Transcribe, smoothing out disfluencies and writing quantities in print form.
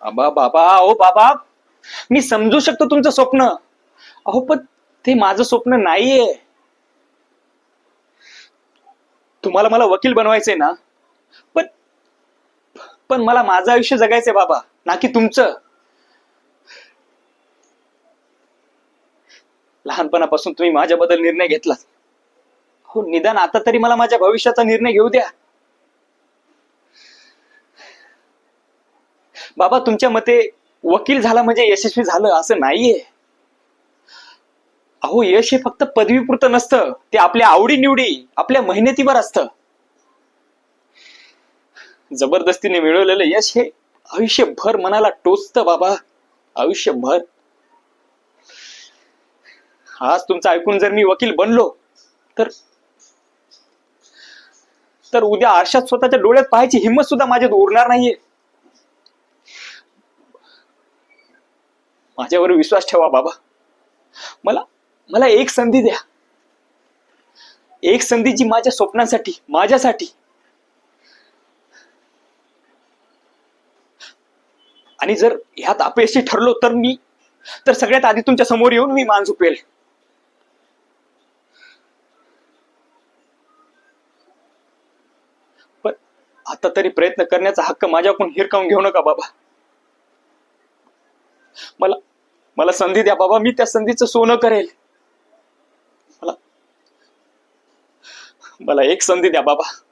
बाबा बाबा ओ बाबा, मी समजू शकतो तुमचं स्वप्न. अहो पण ते माझं स्वप्न नाहीये. तुम्हाला मला वकील बनवायचंय ना, पण पण मला माझं आयुष्य जगायचंय बाबा, ना की तुमचं. लहानपणापासून तुम्ही माझ्याबद्दल निर्णय घेतला. हो, निदान आता तरी मला माझ्या भविष्याचा निर्णय घेऊ द्या. बाबा तुमच्या मते वकील झाला म्हणजे यशस्वी झालं असं नाहीये. अहो यश हे फक्त पदवीपुरतं नसतं, ते आपल्या आवडी-निवडी, आपल्या मेहनतीवर असतं. जबरदस्तीने मिळवलेलं यश हे आयुष्यभर मनाला टोचतं बाबा, आयुष्यभर. आज तुमचं ऐकून जर मी वकील बनलो तर तर उद्या आरशात स्वतःच्या डोळ्यात पाहायची हिंमत सुद्धा माझ्यात उरणार नाहीये. माझ्यावर विश्वास ठेवा बाबा. मला मला एक संधी द्या, एक संधी जी माझ्या स्वप्नांसाठी, माझ्यासाठी. आणि जर ह्यात अपयशी ठरलो तर सगळ्यात आधी तुमच्या समोर येऊन मी मान झुकवेल. पण आता तरी प्रयत्न करण्याचा हक्क माझ्याकडून हिरकावून घेऊ नका बाबा. मला मला संधी द्या बाबा, मी त्या संधीचं सोनं करेल. मला मला एक संधी द्या बाबा.